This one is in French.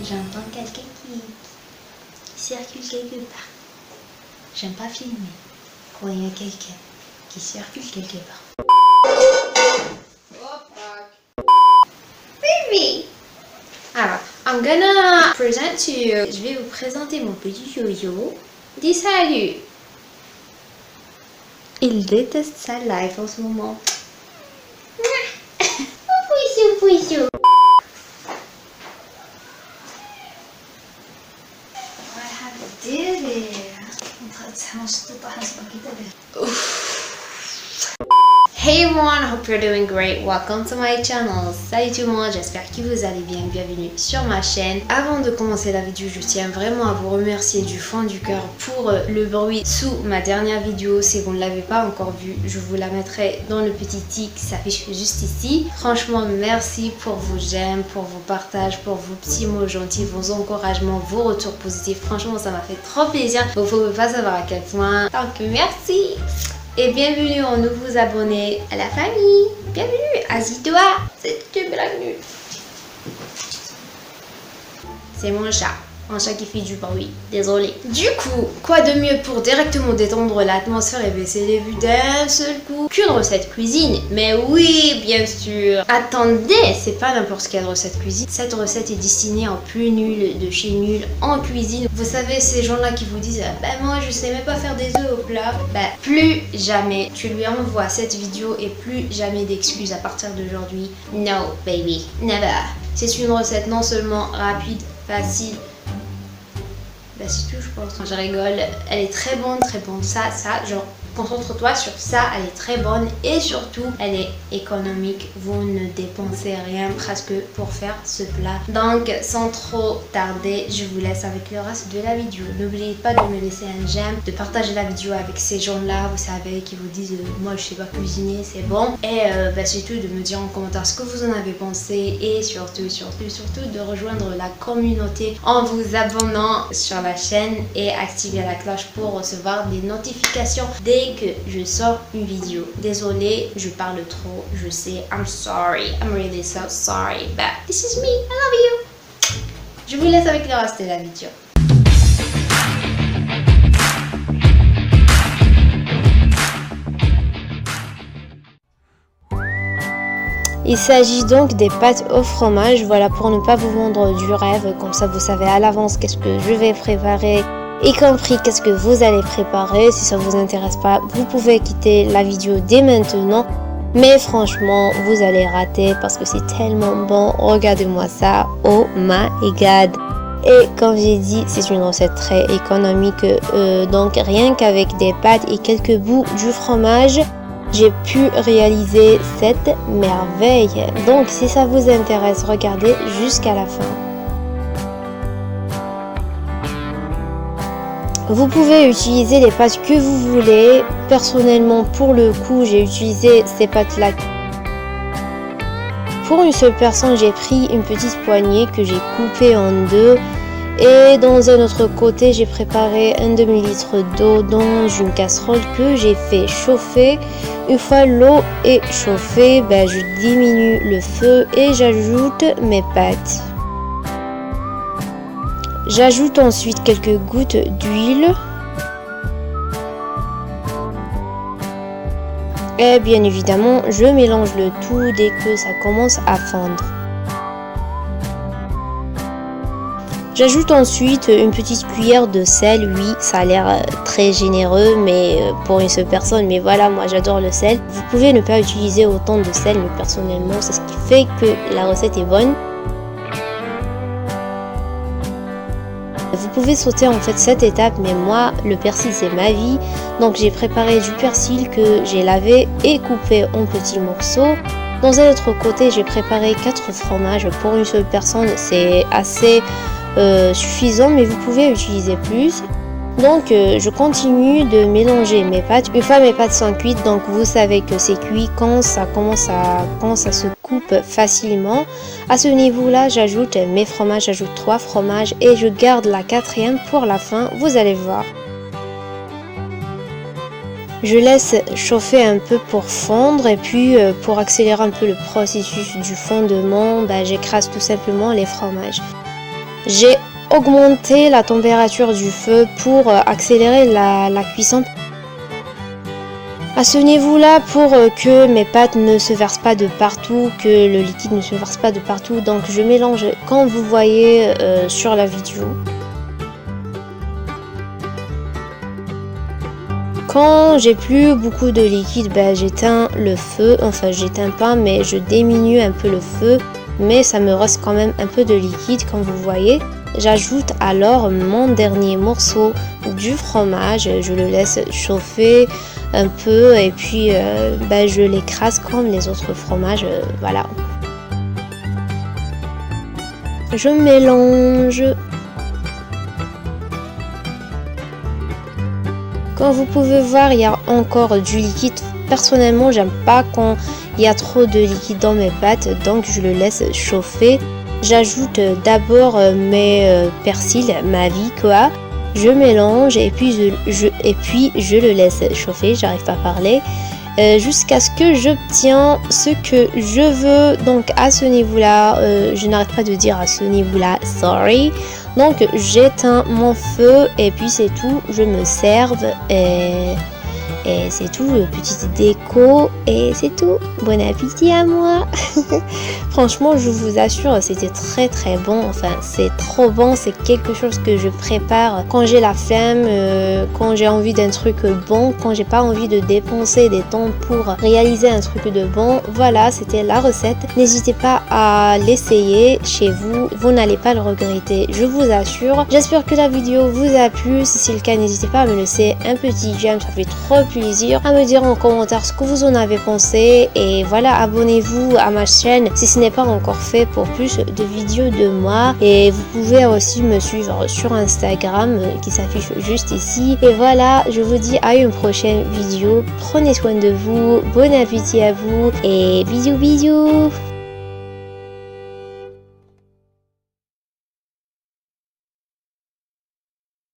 J'entends quelqu'un qui circule quelque part. J'aime pas filmer quand il y a quelqu'un qui circule quelque part. Baby! Alors, I'm gonna present to you. Je vais vous présenter mon petit yo-yo. Dis salut! Il déteste sa life en ce moment. Poussou, poussou. Hey everyone, hope you're doing great. Welcome to my channel. Salut tout le monde, j'espère que vous allez bien. Bienvenue sur ma chaîne. Avant de commencer la vidéo, je tiens vraiment à vous remercier du fond du cœur pour le bruit sous ma dernière vidéo. Si vous ne l'avez pas encore vue, je vous la mettrai dans le petit tic qui s'affiche juste ici. Franchement, merci pour vos j'aime, pour vos partages, pour vos petits mots gentils, vos encouragements, vos retours positifs. Franchement, ça m'a fait trop plaisir. Vous ne pouvez pas savoir à quel point. Donc, merci. Et bienvenue aux nouveaux abonnés à la famille. Bienvenue, assis-toi, c'est bienvenue. C'est mon chat. Un chat qui fait du bruit, désolé. Du coup, quoi de mieux pour directement détendre l'atmosphère et baisser les vues d'un seul coup qu'une recette cuisine? Mais oui, bien sûr. Attendez, c'est pas n'importe quelle recette cuisine. Cette recette est destinée aux plus nuls de chez nuls en cuisine. Vous savez, ces gens-là qui vous disent « Bah moi, je sais même pas faire des œufs au plat ». Bah, plus jamais tu lui envoies cette vidéo et plus jamais d'excuses à partir d'aujourd'hui. No, baby, never. C'est une recette non seulement rapide, facile, bah c'est tout je pense. Quand je rigole, elle est très bonne, ça, genre concentre-toi sur ça, elle est très bonne et surtout elle est économique, vous ne dépensez rien presque pour faire ce plat. Donc sans trop tarder, je vous laisse avec le reste de la vidéo. N'oubliez pas de me laisser un j'aime, de partager la vidéo avec ces gens-là, vous savez, qui vous disent moi je sais pas cuisiner, c'est bon. Et bah surtout de me dire en commentaire ce que vous en avez pensé et surtout de rejoindre la communauté en vous abonnant sur la chaîne et activer la cloche pour recevoir des notifications dès que je sors une vidéo. Désolée, je parle trop, je sais, I'm sorry, I'm really so sorry, but this is me, I love you. Je vous laisse avec le reste de la vidéo. Il s'agit donc des pâtes au fromage, voilà, pour ne pas vous vendre du rêve, comme ça vous savez à l'avance qu'est-ce que je vais préparer, y compris qu'est-ce que vous allez préparer. Si ça vous intéresse pas, vous pouvez quitter la vidéo dès maintenant, mais franchement vous allez rater parce que c'est tellement bon. Regardez-moi ça, oh my god. Et comme j'ai dit, c'est une recette très économique, donc rien qu'avec des pâtes et quelques bouts du fromage, j'ai pu réaliser cette merveille. Donc si ça vous intéresse, regardez jusqu'à la fin. Vous pouvez utiliser les pâtes que vous voulez. Personnellement, pour le coup, j'ai utilisé ces pâtes-là. Pour une seule personne, j'ai pris une petite poignée que j'ai coupée en deux. Et dans un autre côté, j'ai préparé un demi-litre d'eau dans une casserole que j'ai fait chauffer. Une fois l'eau est chauffée, je diminue le feu et j'ajoute mes pâtes. J'ajoute ensuite quelques gouttes d'huile. Et bien évidemment, je mélange le tout dès que ça commence à fondre. J'ajoute ensuite une petite cuillère de sel. Oui, ça a l'air très généreux mais pour une seule personne, mais voilà, moi j'adore le sel. Vous pouvez ne pas utiliser autant de sel, mais personnellement c'est ce qui fait que la recette est bonne. Vous pouvez sauter en fait cette étape, mais moi le persil c'est ma vie, donc j'ai préparé du persil que j'ai lavé et coupé en petits morceaux. Dans un autre côté, j'ai préparé 4 fromages pour une seule personne, c'est assez suffisant, mais vous pouvez utiliser plus. Donc je continue de mélanger mes pâtes. Une fois mes pâtes sont cuites, donc vous savez que c'est cuit quand ça se coupe facilement. À ce niveau là, j'ajoute mes fromages, j'ajoute 3 fromages et je garde la 4e pour la fin, vous allez voir. Je laisse chauffer un peu pour fondre et puis pour accélérer un peu le processus du fondement, j'écrase tout simplement les fromages. J'ai augmenté la température du feu pour accélérer la cuisson. À ce niveau-là, pour que mes pâtes ne se versent pas de partout, que le liquide ne se verse pas de partout, donc je mélange comme vous voyez sur la vidéo. Quand j'ai plus beaucoup de liquide, j'éteins le feu, enfin j'éteins pas mais je diminue un peu le feu, mais ça me reste quand même un peu de liquide comme vous voyez. J'ajoute alors mon dernier morceau du fromage, je le laisse chauffer un peu et puis je l'écrase comme les autres fromages, voilà. Je mélange. Comme vous pouvez voir, il y a encore du liquide. Personnellement, j'aime pas quand il y a trop de liquide dans mes pâtes, donc je le laisse chauffer. J'ajoute d'abord mes persils, ma vie quoi. Je mélange et puis je le laisse chauffer, j'arrive pas à parler. Jusqu'à ce que j'obtiens ce que je veux. Donc à ce niveau là, je n'arrête pas de dire à ce niveau là, sorry. Donc j'éteins mon feu et puis c'est tout, je me serve et c'est tout, petite déco et c'est tout. Bon appétit à moi. Franchement, je vous assure, c'était très très bon. Enfin, c'est trop bon. C'est quelque chose que je prépare quand j'ai la flemme, quand j'ai envie d'un truc bon, quand j'ai pas envie de dépenser des temps pour réaliser un truc de bon. Voilà, c'était la recette. N'hésitez pas à l'essayer chez vous. Vous n'allez pas le regretter, je vous assure. J'espère que la vidéo vous a plu. Si c'est le cas, n'hésitez pas à me laisser un petit j'aime. Ça fait trop plaisir à me dire en commentaire ce que vous en avez pensé. Et voilà, abonnez-vous à ma chaîne si ce n'est pas encore fait pour plus de vidéos de moi. Et vous pouvez aussi me suivre sur Instagram qui s'affiche juste ici. Et voilà, je vous dis à une prochaine vidéo. Prenez soin de vous, bon appétit à vous et bisous bisous.